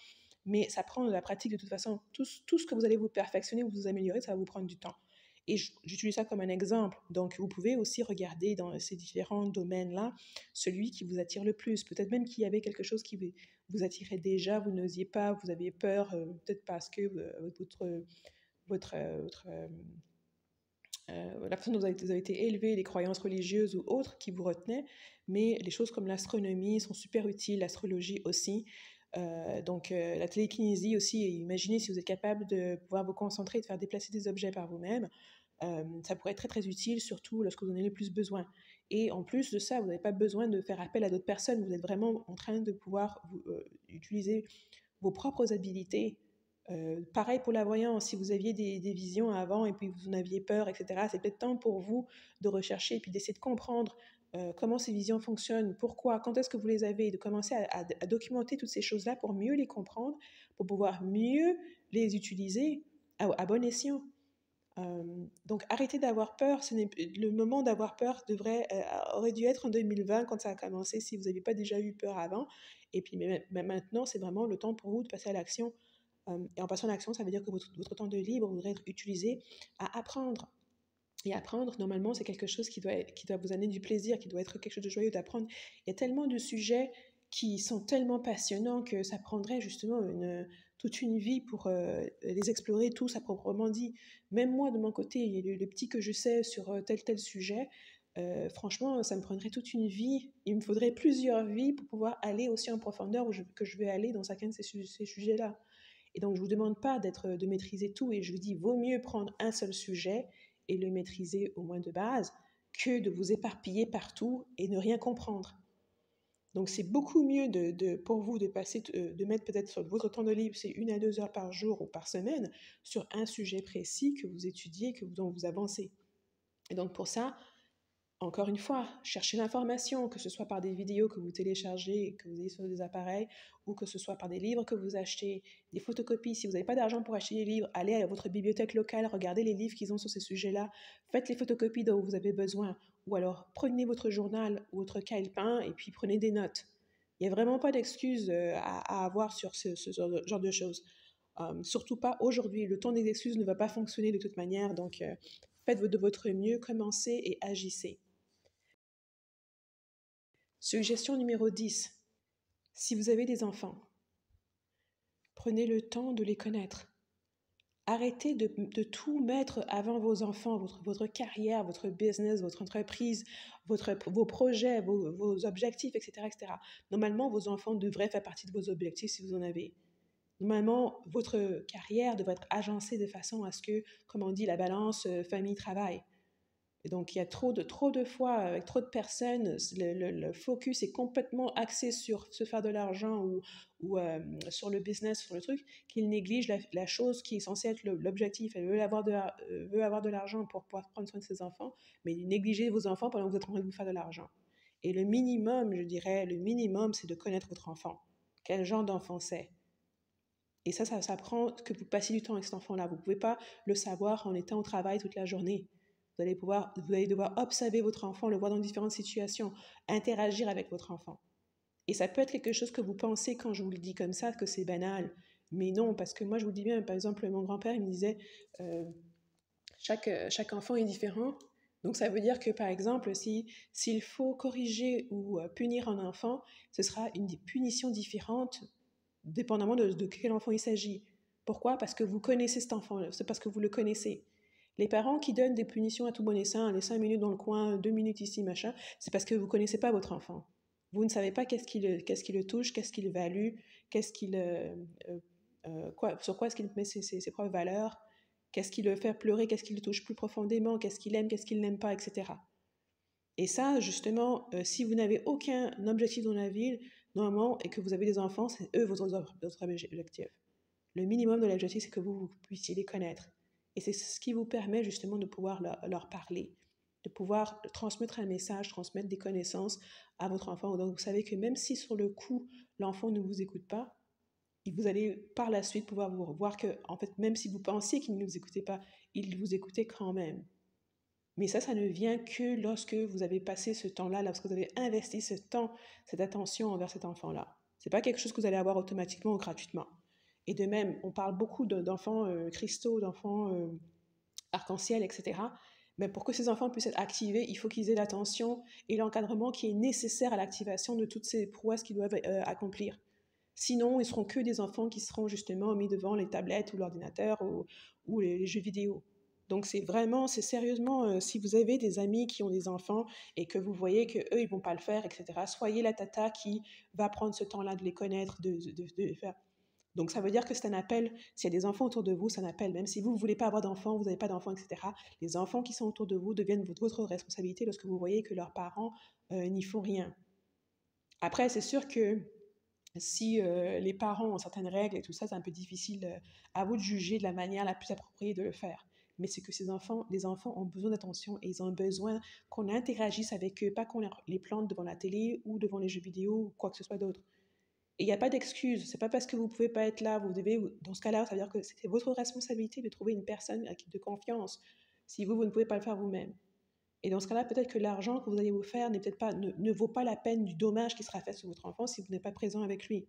Mais ça prend de la pratique de toute façon. Tout ce que vous allez vous perfectionner ou vous améliorer, ça va vous prendre du temps. Et j'utilise ça comme un exemple. Donc, vous pouvez aussi regarder dans ces différents domaines-là celui qui vous attire le plus. Peut-être même qu'il y avait quelque chose qui vous attirait déjà, vous n'osiez pas, vous aviez peur, peut-être parce que la façon dont vous avez été élevé, les croyances religieuses ou autres qui vous retenaient, mais les choses comme l'astronomie sont super utiles, l'astrologie aussi. La télékinésie aussi, imaginez si vous êtes capable de pouvoir vous concentrer et de faire déplacer des objets par vous-même, ça pourrait être très très utile, surtout lorsque vous en avez le plus besoin. Et en plus de ça, vous n'avez pas besoin de faire appel à d'autres personnes, vous êtes vraiment en train de pouvoir utiliser vos propres habilités. Pareil pour la voyance, si vous aviez des visions avant et puis vous en aviez peur, etc., c'est peut-être temps pour vous de rechercher et puis d'essayer de comprendre comment ces visions fonctionnent, pourquoi, quand est-ce que vous les avez, et de commencer à documenter toutes ces choses-là pour mieux les comprendre, pour pouvoir mieux les utiliser à bon escient. Donc arrêtez d'avoir peur, le moment d'avoir peur aurait dû être en 2020 quand ça a commencé, si vous n'aviez pas déjà eu peur avant. Et puis mais maintenant, c'est vraiment le temps pour vous de passer à l'action. Et en passant à l'action, ça veut dire que votre temps de libre voudrait être utilisé à apprendre. Et apprendre, normalement, c'est quelque chose qui doit vous amener du plaisir, qui doit être quelque chose de joyeux d'apprendre. Il y a tellement de sujets qui sont tellement passionnants que ça prendrait justement toute une vie pour les explorer tous à proprement dit. Même moi, de mon côté, le petit que je sais sur tel sujet, franchement, ça me prendrait toute une vie. Il me faudrait plusieurs vies pour pouvoir aller aussi en profondeur que je vais aller dans chacun de ces sujets-là. Et donc, je ne vous demande pas de maîtriser tout, et je vous dis, vaut mieux prendre un seul sujet et le maîtriser au moins de base, que de vous éparpiller partout et ne rien comprendre. Donc, c'est beaucoup mieux pour vous de mettre peut-être sur votre temps de libre, c'est 1 à 2 heures par jour ou par semaine, sur un sujet précis que vous étudiez, dont vous avancez. Et donc, pour ça, encore une fois, cherchez l'information, que ce soit par des vidéos que vous téléchargez, que vous ayez sur des appareils, ou que ce soit par des livres que vous achetez, des photocopies. Si vous n'avez pas d'argent pour acheter des livres, allez à votre bibliothèque locale, regardez les livres qu'ils ont sur ces sujets-là, faites les photocopies dont vous avez besoin, ou alors prenez votre journal ou votre calepin et puis prenez des notes. Il n'y a vraiment pas d'excuses à avoir sur ce genre de choses. Surtout pas aujourd'hui. Le temps des excuses ne va pas fonctionner de toute manière, donc faites de votre mieux, commencez et agissez. Suggestion numéro 10. Si vous avez des enfants, prenez le temps de les connaître. Arrêtez de tout mettre avant vos enfants, votre carrière, votre business, votre entreprise, vos projets, vos objectifs, etc., etc. Normalement, vos enfants devraient faire partie de vos objectifs si vous en avez. Normalement, votre carrière devrait être agencée de façon à ce que, comme on dit, la balance famille-travail. Et donc, il y a trop de fois, avec trop de personnes, le focus est complètement axé sur se faire de l'argent ou sur le business, sur le truc, qu'ils négligent la chose qui est censée être l'objectif. Elle veut avoir de l'argent pour pouvoir prendre soin de ses enfants, mais négligez vos enfants pendant que vous êtes en train de vous faire de l'argent. Et le minimum, je dirais, c'est de connaître votre enfant. Quel genre d'enfant c'est? Et ça prend que vous passiez du temps avec cet enfant-là. Vous ne pouvez pas le savoir en étant au travail toute la journée. Vous allez devoir observer votre enfant, le voir dans différentes situations, interagir avec votre enfant. Et ça peut être quelque chose que vous pensez quand je vous le dis comme ça, que c'est banal. Mais non, parce que moi, je vous dis bien, par exemple, mon grand-père, il me disait, chaque enfant est différent. Donc ça veut dire que, par exemple, s'il faut corriger ou punir un enfant, ce sera une punition différente, dépendamment de quel enfant il s'agit. Pourquoi? Parce que vous connaissez cet enfant, c'est parce que vous le connaissez. Les parents qui donnent des punitions à tout bon escient, les 5 minutes dans le coin, 2 minutes ici, machin, c'est parce que vous ne connaissez pas votre enfant. Vous ne savez pas qu'est-ce qui le touche, qu'est-ce qui le value, sur quoi est-ce qu'il met ses propres valeurs, qu'est-ce qui le fait pleurer, qu'est-ce qui le touche plus profondément, qu'est-ce qu'il aime, qu'est-ce qu'il n'aime pas, etc. Et ça, justement, si vous n'avez aucun objectif dans la vie, normalement, et que vous avez des enfants, c'est eux votre objectif. Le minimum de l'objectif, c'est que vous puissiez les connaître. Et c'est ce qui vous permet justement de pouvoir leur parler, de pouvoir transmettre un message, transmettre des connaissances à votre enfant. Donc vous savez que même si sur le coup, l'enfant ne vous écoute pas, vous allez par la suite pouvoir vous voir que, en fait, même si vous pensiez qu'il ne vous écoutait pas, il vous écoutait quand même. Mais ça ne vient que lorsque vous avez passé ce temps-là, lorsque vous avez investi ce temps, cette attention envers cet enfant-là. Ce n'est pas quelque chose que vous allez avoir automatiquement ou gratuitement. Et de même, on parle beaucoup d'enfants cristaux, d'enfants arc-en-ciel, etc. Mais pour que ces enfants puissent être activés, il faut qu'ils aient l'attention et l'encadrement qui est nécessaire à l'activation de toutes ces prouesses qu'ils doivent accomplir. Sinon, ils seront que des enfants qui seront justement mis devant les tablettes ou l'ordinateur ou les jeux vidéo. Donc c'est sérieusement, si vous avez des amis qui ont des enfants et que vous voyez qu'eux, ils ne vont pas le faire, etc., soyez la tata qui va prendre ce temps-là de les connaître, de les faire. Donc ça veut dire que c'est un appel, s'il y a des enfants autour de vous, c'est un appel, même si vous ne voulez pas avoir d'enfants, vous n'avez pas d'enfants, etc., les enfants qui sont autour de vous deviennent votre responsabilité lorsque vous voyez que leurs parents n'y font rien. Après, c'est sûr que si les parents ont certaines règles et tout ça, c'est un peu difficile à vous de juger de la manière la plus appropriée de le faire. Mais c'est que les enfants ont besoin d'attention et ils ont besoin qu'on interagisse avec eux, pas qu'on les plante devant la télé ou devant les jeux vidéo ou quoi que ce soit d'autre. Et il n'y a pas d'excuse. C'est pas parce que vous pouvez pas être là, vous devez. Dans ce cas-là, ça veut dire que c'est votre responsabilité de trouver une personne de confiance. Si vous ne pouvez pas le faire vous-même. Et dans ce cas-là, peut-être que l'argent que vous allez vous faire ne vaut pas la peine du dommage qui sera fait sur votre enfant si vous n'êtes pas présent avec lui.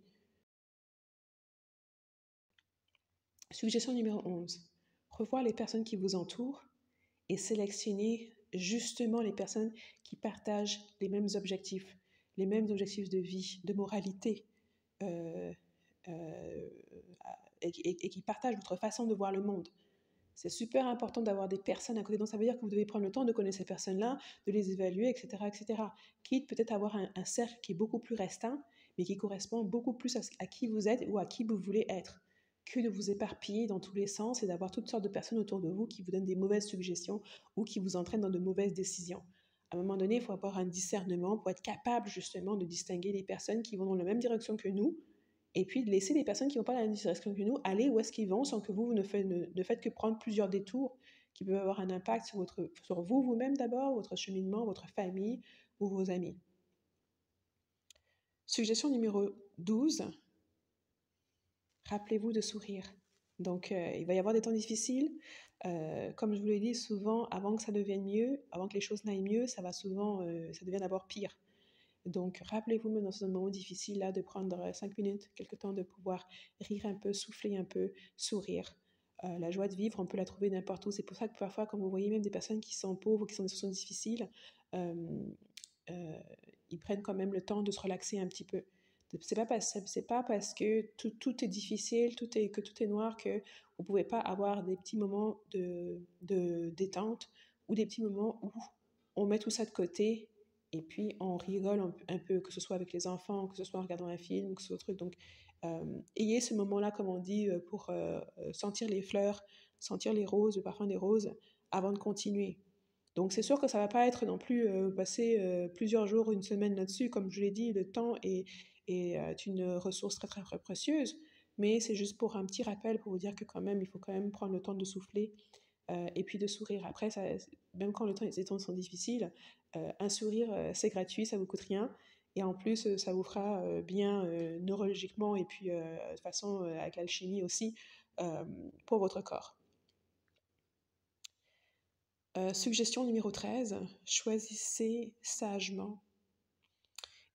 Suggestion numéro 11. Revoir les personnes qui vous entourent et sélectionner justement les personnes qui partagent les mêmes objectifs de vie, de moralité, et qui partagent votre façon de voir le monde. C'est super important d'avoir des personnes à côté. Donc, ça veut dire que vous devez prendre le temps de connaître ces personnes-là, de les évaluer, etc., etc. Quitte peut-être avoir un cercle qui est beaucoup plus restreint, mais qui correspond beaucoup plus à qui vous êtes ou à qui vous voulez être, que de vous éparpiller dans tous les sens et d'avoir toutes sortes de personnes autour de vous qui vous donnent des mauvaises suggestions ou qui vous entraînent dans de mauvaises décisions. À un moment donné, il faut avoir un discernement pour être capable justement de distinguer les personnes qui vont dans la même direction que nous et puis de laisser les personnes qui vont pas dans la même direction que nous aller où est-ce qu'ils vont sans que vous ne faites que prendre plusieurs détours qui peuvent avoir un impact sur vous-même d'abord, votre cheminement, votre famille ou vos amis. Suggestion numéro 12, rappelez-vous de sourire. Donc, il va y avoir des temps difficiles. Comme je vous l'ai dit, souvent, avant que ça devienne mieux, avant que les choses n'aillent mieux, ça devient d'abord pire. Donc, rappelez-vous même dans ce moment difficile là de prendre 5 minutes, quelque temps, de pouvoir rire un peu, souffler un peu, sourire. La joie de vivre, on peut la trouver n'importe où. C'est pour ça que parfois, quand vous voyez même des personnes qui sont pauvres, qui sont dans des situations difficiles, euh, ils prennent quand même le temps de se relaxer un petit peu. C'est pas parce que tout est difficile, que tout est noir, que vous ne pouvez pas avoir des petits moments de détente ou des petits moments où on met tout ça de côté et puis on rigole un peu, que ce soit avec les enfants, que ce soit en regardant un film, que ce soit autre truc. Donc, ayez ce moment-là, comme on dit, pour sentir les fleurs, sentir les roses, le parfum des roses, avant de continuer. Donc, c'est sûr que ça ne va pas être non plus passer plusieurs jours, une semaine là-dessus. Comme je l'ai dit, le temps est une ressource très, très, très précieuse. Mais c'est juste pour un petit rappel, pour vous dire que quand même, il faut quand même prendre le temps de souffler et puis de sourire. Après, même quand les temps sont difficiles, un sourire, c'est gratuit, ça ne vous coûte rien. Et en plus, ça vous fera bien neurologiquement et puis de façon avec l'alchimie aussi pour votre corps. Suggestion numéro 13, choisissez sagement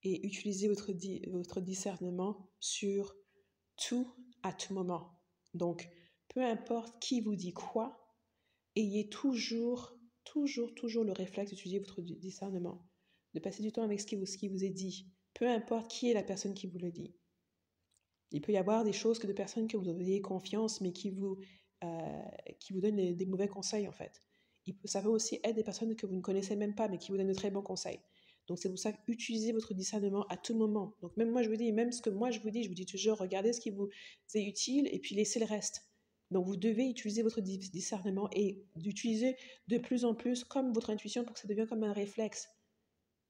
et utilisez votre discernement sur tout à tout moment. Donc, peu importe qui vous dit quoi, ayez toujours le réflexe d'utiliser votre discernement, de passer du temps avec ce qui vous est dit, peu importe qui est la personne qui vous le dit. Il peut y avoir des choses de personnes que vous avez confiance, mais qui vous donnent des mauvais conseils, en fait. Ça peut aussi être des personnes que vous ne connaissez même pas, mais qui vous donnent de très bons conseils. Donc, c'est pour ça qu'utilisez votre discernement à tout moment. Donc, même moi, je vous dis, même ce que moi, je vous dis toujours, regardez ce qui vous est utile et puis laissez le reste. Donc, vous devez utiliser votre discernement et d'utiliser de plus en plus comme votre intuition pour que ça devienne comme un réflexe.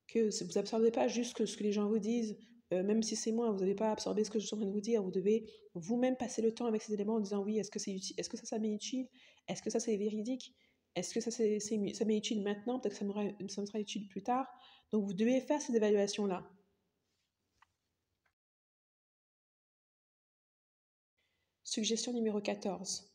Que vous n'absorbez pas juste ce que les gens vous disent, même si c'est moi, vous n'avez pas absorbé ce que je suis en train de vous dire, vous devez vous-même passer le temps avec ces éléments en disant oui, est-ce que c'est utile, est-ce que ça m'est utile, est-ce que ça c'est véridique, est-ce que ça m'est utile maintenant, peut-être que ça me sera utile plus tard. Donc vous devez faire ces évaluations-là. Suggestion numéro 14.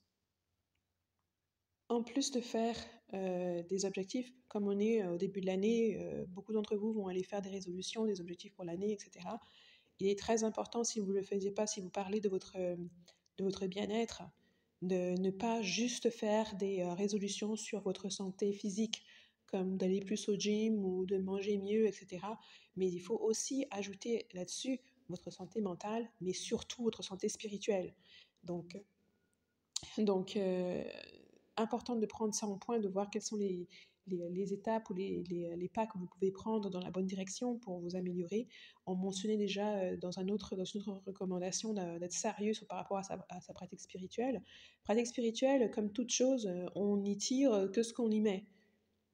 En plus de faire des objectifs, comme on est au début de l'année, beaucoup d'entre vous vont aller faire des résolutions, des objectifs pour l'année, etc. Il est très important, si vous ne le faisiez pas, si vous parlez de votre bien-être, de ne pas juste faire des résolutions sur votre santé physique, comme d'aller plus au gym ou de manger mieux, etc. Mais il faut aussi ajouter là-dessus votre santé mentale, mais surtout votre santé spirituelle. Donc, important de prendre ça en point, de voir quelles sont les étapes ou les pas que vous pouvez prendre dans la bonne direction pour vous améliorer. On mentionnait déjà dans une autre recommandation d'être sérieux par rapport à sa pratique spirituelle. Pratique spirituelle, comme toute chose, on n'y tire que ce qu'on y met.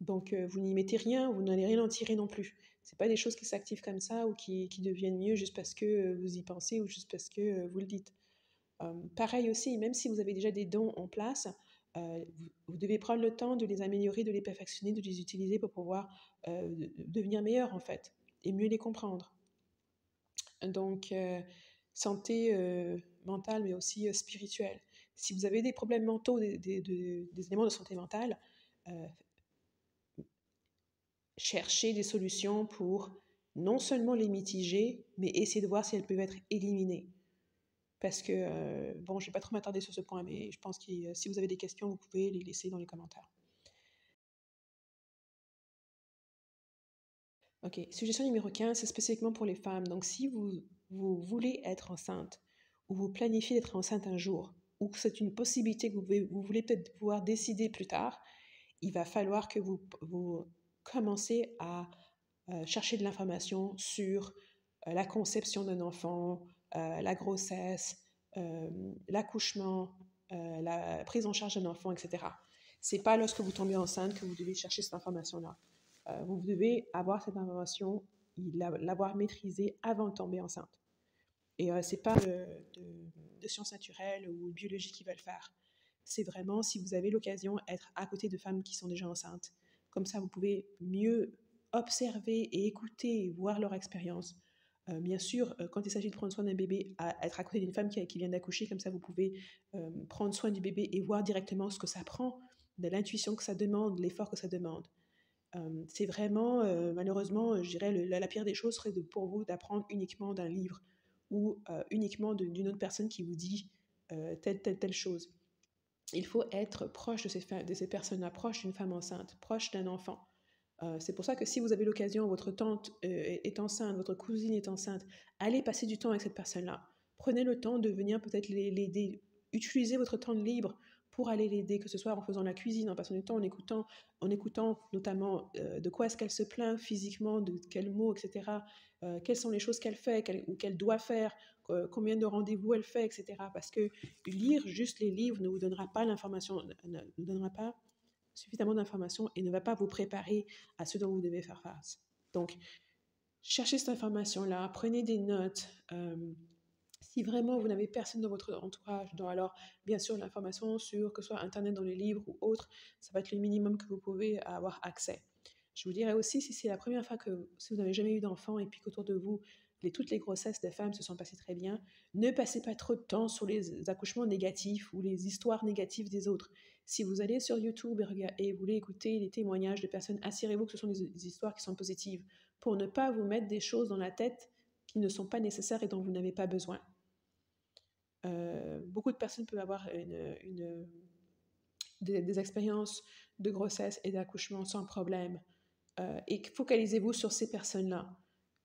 Donc vous n'y mettez rien, vous n'allez rien en tirer non plus. Ce pas des choses qui s'activent comme ça ou qui deviennent mieux juste parce que vous y pensez ou juste parce que vous le dites. Pareil aussi, même si vous avez déjà des dons en place, vous devez prendre le temps de les améliorer, de les perfectionner, de les utiliser pour pouvoir devenir meilleur en fait et mieux les comprendre. Donc, santé mentale, mais aussi spirituelle. Si vous avez des problèmes mentaux, des éléments de santé mentale, cherchez des solutions pour non seulement les mitiger, mais essayer de voir si elles peuvent être éliminées. Parce que, bon, je ne vais pas trop m'attarder sur ce point, mais je pense que si vous avez des questions, vous pouvez les laisser dans les commentaires. Ok, suggestion numéro 15, c'est spécifiquement pour les femmes. Donc, si vous voulez être enceinte, ou vous planifiez d'être enceinte un jour, ou que c'est une possibilité que vous voulez peut-être pouvoir décider plus tard, il va falloir que vous commencez à chercher de l'information sur la conception d'un enfant, la grossesse, l'accouchement, la prise en charge d'un enfant, etc. Ce n'est pas lorsque vous tombez enceinte que vous devez chercher cette information-là. Vous devez avoir cette information, l'avoir maîtrisée avant de tomber enceinte. Et ce n'est pas de sciences naturelles ou biologie qui va le faire. C'est vraiment, si vous avez l'occasion, être à côté de femmes qui sont déjà enceintes. Comme ça, vous pouvez mieux observer et écouter et voir leur expérience. Bien sûr, quand il s'agit de prendre soin d'un bébé, être à côté d'une femme qui vient d'accoucher, comme ça vous pouvez prendre soin du bébé et voir directement ce que ça prend, de l'intuition que ça demande, l'effort que ça demande. C'est vraiment, malheureusement, je dirais, la pire des choses serait pour vous d'apprendre uniquement d'un livre ou uniquement d'une autre personne qui vous dit telle chose. Il faut être proche de ces personnes-là, proche d'une femme enceinte, proche d'un enfant. C'est pour ça que si vous avez l'occasion, votre tante est enceinte, votre cousine est enceinte, allez passer du temps avec cette personne-là. Prenez le temps de venir peut-être l'aider. Utilisez votre temps de libre pour aller l'aider, que ce soit en faisant la cuisine, en passant du temps, en écoutant notamment de quoi est-ce qu'elle se plaint physiquement, de quels mots, etc. Quelles sont les choses qu'elle fait ou qu'elle doit faire, combien de rendez-vous elle fait, etc. Parce que lire juste les livres ne vous donnera pas l'information, ne vous donnera pas suffisamment d'informations et ne va pas vous préparer à ce dont vous devez faire face. Donc, cherchez cette information-là, prenez des notes. Si vraiment vous n'avez personne dans votre entourage, alors bien sûr l'information sur que ce soit Internet dans les livres ou autre, ça va être le minimum que vous pouvez avoir accès. Je vous dirais aussi, si c'est la première fois si vous n'avez jamais eu d'enfant et puis qu'autour de vous, toutes les grossesses des femmes se sont passées très bien, ne passez pas trop de temps sur les accouchements négatifs ou les histoires négatives des autres. Si vous allez sur YouTube et vous voulez écouter les témoignages de personnes, assurez-vous que ce sont des histoires qui sont positives pour ne pas vous mettre des choses dans la tête qui ne sont pas nécessaires et dont vous n'avez pas besoin. Beaucoup de personnes peuvent avoir des expériences de grossesse et d'accouchement sans problème. Et focalisez-vous sur ces personnes-là.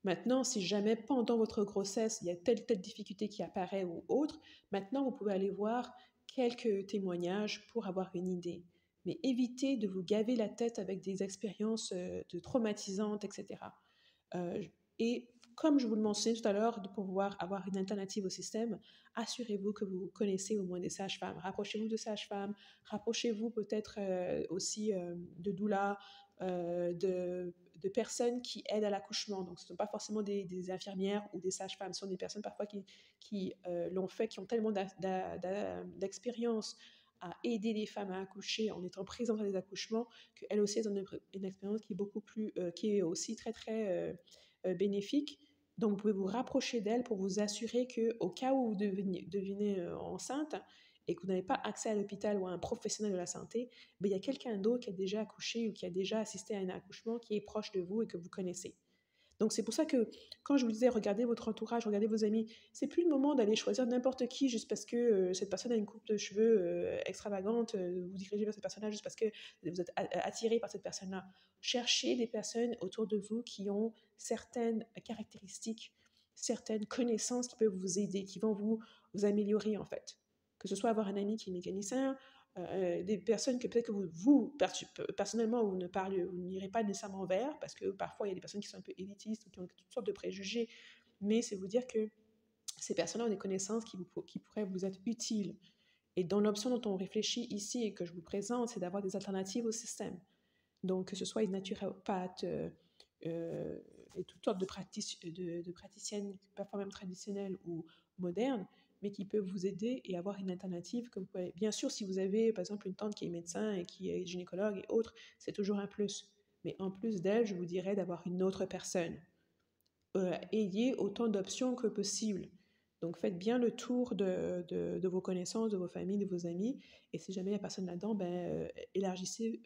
Maintenant, si jamais pendant votre grossesse, il y a telle difficulté qui apparaît ou autre, maintenant vous pouvez aller voir quelques témoignages pour avoir une idée. Mais évitez de vous gaver la tête avec des expériences traumatisantes, etc. Et comme je vous le mentionnais tout à l'heure, de pouvoir avoir une alternative au système, assurez-vous que vous connaissez au moins des sages-femmes. Rapprochez-vous de sages-femmes, rapprochez-vous peut-être aussi de doulas, de personnes qui aident à l'accouchement. Donc, ce ne sont pas forcément des infirmières ou des sages-femmes, ce sont des personnes parfois qui l'ont fait, qui ont tellement d'expérience à aider les femmes à accoucher en étant présentes à des accouchements, qu'elles aussi elles ont une expérience qui est beaucoup plus, qui est aussi très très bénéfique. Donc, vous pouvez vous rapprocher d'elles pour vous assurer qu'au cas où vous devenez enceinte et que vous n'avez pas accès à l'hôpital ou à un professionnel de la santé, il y a quelqu'un d'autre qui a déjà accouché ou qui a déjà assisté à un accouchement qui est proche de vous et que vous connaissez. Donc c'est pour ça que quand je vous disais regardez votre entourage, regardez vos amis, c'est plus le moment d'aller choisir n'importe qui juste parce que cette personne a une coupe de cheveux extravagante, vous dirigez vers cette personne-là juste parce que vous êtes attiré par cette personne-là. Cherchez des personnes autour de vous qui ont certaines caractéristiques, certaines connaissances qui peuvent vous aider, qui vont vous améliorer en fait. Que ce soit avoir un ami qui est mécanicien, des personnes que peut-être que personnellement, vous n'irez pas nécessairement vers, parce que parfois, il y a des personnes qui sont un peu élitistes ou qui ont toutes sortes de préjugés, mais c'est vous dire que ces personnes-là ont des connaissances qui pourraient vous être utiles. Et dans l'option dont on réfléchit ici et que je vous présente, c'est d'avoir des alternatives au système. Donc, que ce soit une naturopathe et toutes sortes de praticiennes, parfois même traditionnelles ou modernes, mais qui peuvent vous aider et avoir une alternative. Que vous pouvez... Bien sûr, si vous avez, par exemple, une tante qui est médecin et qui est gynécologue et autres, c'est toujours un plus. Mais en plus d'elle, je vous dirais d'avoir une autre personne. Ayez autant d'options que possible. Donc, faites bien le tour de vos connaissances, de vos familles, de vos amis. Et si jamais il n'y a personne là-dedans, élargissez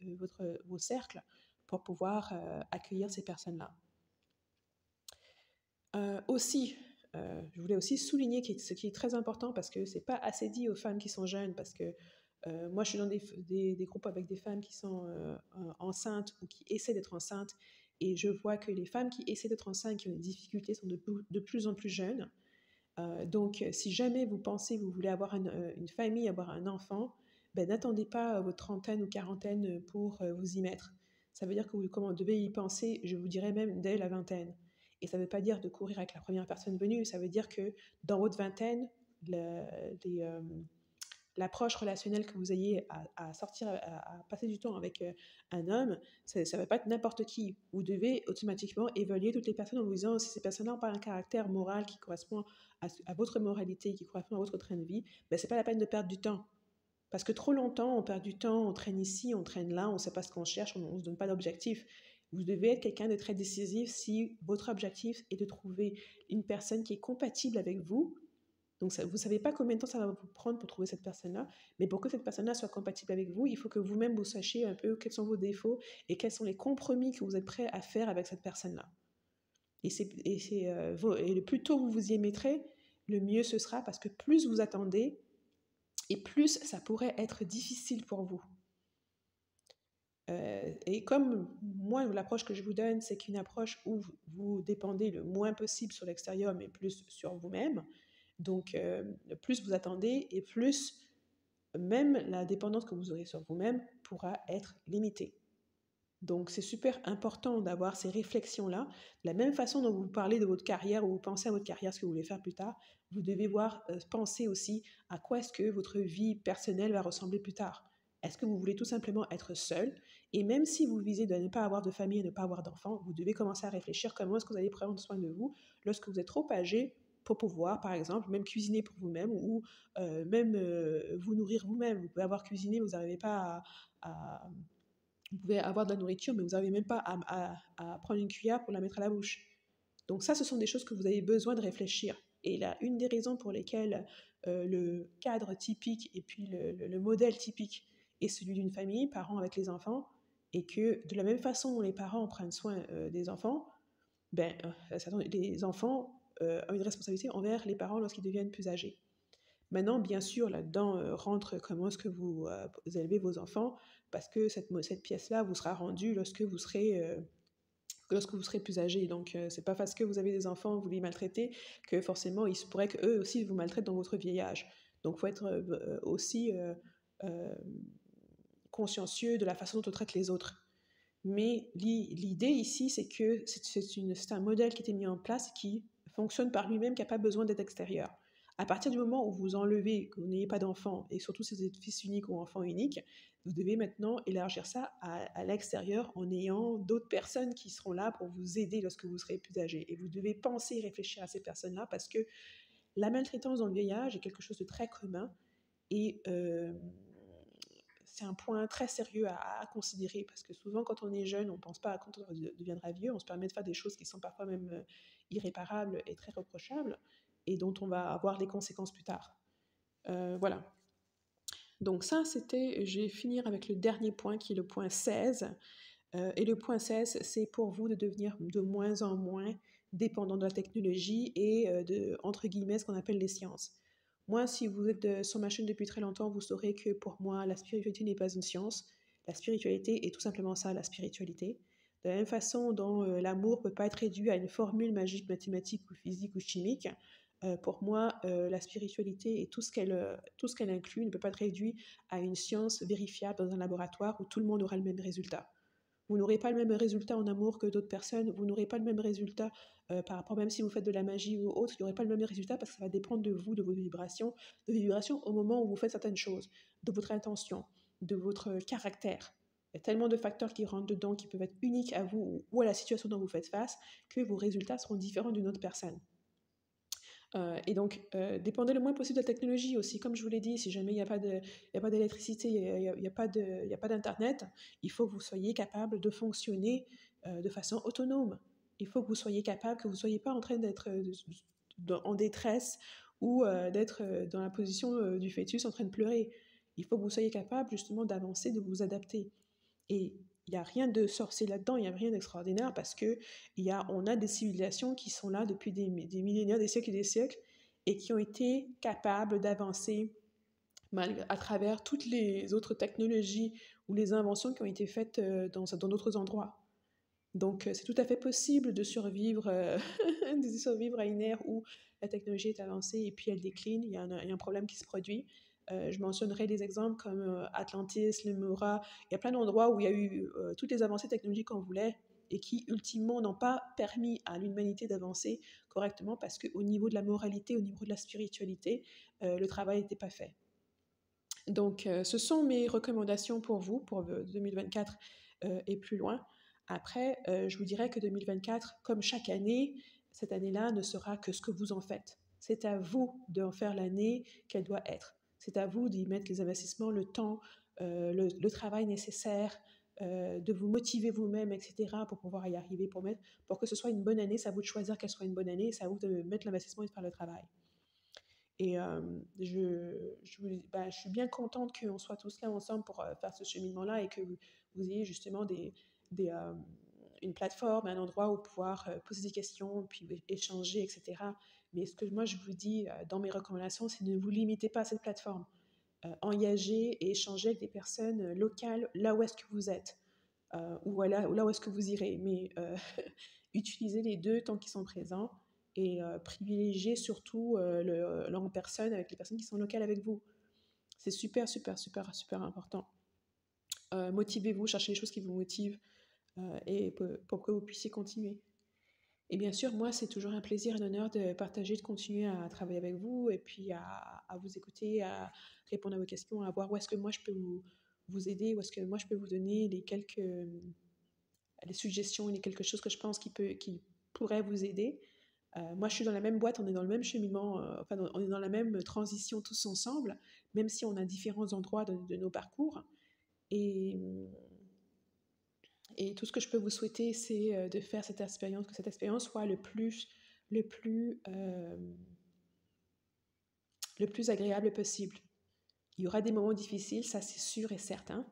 vos cercles pour pouvoir accueillir ces personnes-là. Aussi, je voulais aussi souligner ce qui est très important parce que ce n'est pas assez dit aux femmes qui sont jeunes, parce que moi je suis dans des groupes avec des femmes qui sont enceintes ou qui essaient d'être enceintes, et je vois que les femmes qui essaient d'être enceintes, qui ont des difficultés, sont de plus en plus jeunes. Donc si jamais vous pensez que vous voulez avoir une famille, avoir un enfant, n'attendez pas votre trentaine ou quarantaine pour vous y mettre. Ça veut dire que vous devez y penser, je vous dirais même dès la vingtaine. Et ça ne veut pas dire de courir avec la première personne venue, ça veut dire que dans votre vingtaine, l'approche relationnelle que vous ayez à sortir, à passer du temps avec un homme, ça ne va pas être n'importe qui. Vous devez automatiquement évaluer toutes les personnes en vous disant si ces personnes-là n'ont pas un caractère moral qui correspond à votre moralité, qui correspond à votre train de vie, ce n'est pas la peine de perdre du temps. Parce que trop longtemps, on perd du temps, on traîne ici, on traîne là, on ne sait pas ce qu'on cherche, on ne se donne pas d'objectif. Vous devez être quelqu'un de très décisif si votre objectif est de trouver une personne qui est compatible avec vous. Donc, vous ne savez pas combien de temps ça va vous prendre pour trouver cette personne-là, mais pour que cette personne-là soit compatible avec vous, il faut que vous-même vous sachiez un peu quels sont vos défauts et quels sont les compromis que vous êtes prêt à faire avec cette personne-là. Et le plus tôt vous vous y mettrez, le mieux ce sera, parce que plus vous attendez, et plus ça pourrait être difficile pour vous. Et comme moi, l'approche que je vous donne, c'est qu'une approche où vous dépendez le moins possible sur l'extérieur, mais plus sur vous-même. Donc, plus vous attendez, et plus même la dépendance que vous aurez sur vous-même pourra être limitée. Donc, c'est super important d'avoir ces réflexions-là. De la même façon dont vous parlez de votre carrière ou vous pensez à votre carrière, ce que vous voulez faire plus tard, vous devez penser aussi à quoi est-ce que votre vie personnelle va ressembler plus tard. Est-ce que vous voulez tout simplement être seul? Et même si vous visez de ne pas avoir de famille et ne pas avoir d'enfants, vous devez commencer à réfléchir comment est-ce que vous allez prendre soin de vous lorsque vous êtes trop âgé pour pouvoir, par exemple, même cuisiner pour vous-même ou même vous nourrir vous-même. Vous pouvez avoir cuisiné, vous n'arrivez pas vous pouvez avoir de la nourriture, mais vous n'arrivez même pas à prendre une cuillère pour la mettre à la bouche. Donc ça, ce sont des choses que vous avez besoin de réfléchir. Et là, une des raisons pour lesquelles le cadre typique et puis le modèle typique est celui d'une famille, parents avec les enfants, et que de la même façon dont les parents prennent soin des enfants, les enfants ont une responsabilité envers les parents lorsqu'ils deviennent plus âgés. Maintenant, bien sûr, là-dedans rentre comment est-ce que vous élevez vos enfants, parce que cette pièce-là vous sera rendue lorsque vous serez plus âgé. Donc, c'est pas parce que vous avez des enfants, vous les maltraitez, que forcément, il se pourrait qu'eux aussi vous maltraitent dans votre vieil âge. Donc, il faut être aussi consciencieux de la façon dont on traite les autres. Mais l'idée ici, c'est que c'est un modèle qui a été mis en place qui fonctionne par lui-même, qui n'a pas besoin d'être extérieur. À partir du moment où vous enlevez, que vous n'ayez pas d'enfant, et surtout si vous êtes fils unique ou enfant unique, vous devez maintenant élargir ça à l'extérieur en ayant d'autres personnes qui seront là pour vous aider lorsque vous serez plus âgé. Et vous devez penser et réfléchir à ces personnes-là parce que la maltraitance dans le vieil âge est quelque chose de très commun et c'est un point très sérieux à considérer parce que souvent quand on est jeune, on ne pense pas à quand on deviendra vieux, on se permet de faire des choses qui sont parfois même irréparables et très reprochables et dont on va avoir les conséquences plus tard. Voilà. Donc ça, je vais finir avec le dernier point qui est le point 16. Et le point 16, c'est pour vous de devenir de moins en moins dépendant de la technologie et de, entre guillemets, ce qu'on appelle les sciences. Moi, si vous êtes sur ma chaîne depuis très longtemps, vous saurez que pour moi, la spiritualité n'est pas une science. La spiritualité est tout simplement ça, la spiritualité. De la même façon dont l'amour ne peut pas être réduit à une formule magique mathématique ou physique ou chimique, pour moi, la spiritualité et tout ce qu'elle inclut ne peut pas être réduit à une science vérifiable dans un laboratoire où tout le monde aura le même résultat. Vous n'aurez pas le même résultat en amour que d'autres personnes, vous n'aurez pas le même résultat par rapport, même si vous faites de la magie ou autre, il n'y aurait pas le même résultat parce que ça va dépendre de vous, de vos vibrations au moment où vous faites certaines choses, de votre intention, de votre caractère. Il y a tellement de facteurs qui rentrent dedans qui peuvent être uniques à vous ou à la situation dont vous faites face que vos résultats seront différents d'une autre personne. Et donc, dépendez le moins possible de la technologie aussi. Comme je vous l'ai dit, si jamais il n'y a pas d'électricité, il n'y a pas d'Internet, il faut que vous soyez capable de fonctionner de façon autonome. Il faut que vous soyez capable, que vous ne soyez pas en train d'être en détresse ou d'être dans la position du fœtus en train de pleurer. Il faut que vous soyez capable justement d'avancer, de vous adapter. Et il n'y a rien de sorcier là-dedans, il n'y a rien d'extraordinaire parce on a des civilisations qui sont là depuis des millénaires, des siècles, et qui ont été capables d'avancer à travers toutes les autres technologies ou les inventions qui ont été faites dans d'autres endroits. Donc, c'est tout à fait possible de survivre, de survivre à une ère où la technologie est avancée et puis elle décline, il y a un problème qui se produit. Je mentionnerai des exemples comme Atlantis, le Mura. Il y a plein d'endroits où il y a eu toutes les avancées technologiques qu'on voulait et qui, ultimement, n'ont pas permis à l'humanité d'avancer correctement parce qu'au niveau de la moralité, au niveau de la spiritualité, le travail n'était pas fait. Donc, ce sont mes recommandations pour vous, pour 2024 et plus loin. Après, je vous dirais que 2024, comme chaque année, cette année-là ne sera que ce que vous en faites. C'est à vous d'en faire l'année qu'elle doit être. C'est à vous d'y mettre les investissements, le temps, le travail nécessaire, de vous motiver vous-même, etc., pour pouvoir y arriver, pour que ce soit une bonne année. C'est à vous de choisir qu'elle soit une bonne année, c'est à vous de mettre l'investissement et de faire le travail. Et je suis bien contente qu'on soit tous là ensemble pour faire ce cheminement-là et que vous ayez justement une plateforme, un endroit où pouvoir poser des questions, puis échanger, etc. Mais ce que moi je vous dis dans mes recommandations, c'est ne vous limitez pas à cette plateforme. Engagez et échangez avec des personnes locales là où est-ce que vous êtes. Ou là où est-ce que vous irez. Mais utilisez les deux tant qu'ils sont présents et privilégiez surtout en personne avec les personnes qui sont locales avec vous. C'est super, super, super, super important. Motivez-vous, cherchez les choses qui vous motivent et pour que vous puissiez continuer. Et bien sûr, moi, c'est toujours un plaisir et un honneur de partager, de continuer à travailler avec vous et puis à vous écouter, à répondre à vos questions, à voir où est-ce que moi je peux vous aider, où est-ce que moi je peux vous donner les suggestions, les quelque chose que je pense qui pourrait vous aider. Moi, je suis dans la même boîte, on est dans le même cheminement, on est dans la même transition tous ensemble, même si on a différents endroits de nos parcours. Et tout ce que je peux vous souhaiter, c'est de faire cette expérience, que cette expérience soit le plus agréable possible. Il y aura des moments difficiles, ça c'est sûr et certain,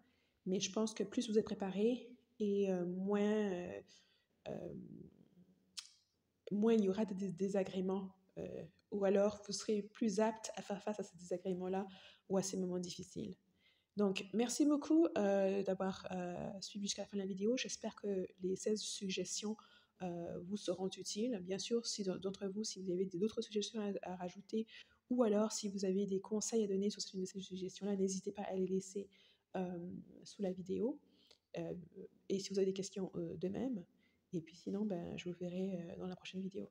mais je pense que plus vous êtes préparé et moins il y aura de désagréments, ou alors vous serez plus apte à faire face à ces désagréments-là ou à ces moments difficiles. Donc, merci beaucoup d'avoir suivi jusqu'à la fin de la vidéo. J'espère que les 16 suggestions vous seront utiles. Bien sûr, si d'entre vous, si vous avez d'autres suggestions à rajouter, ou alors si vous avez des conseils à donner sur ces suggestions-là, n'hésitez pas à les laisser sous la vidéo. Et si vous avez des questions de même. Et puis sinon, je vous verrai dans la prochaine vidéo.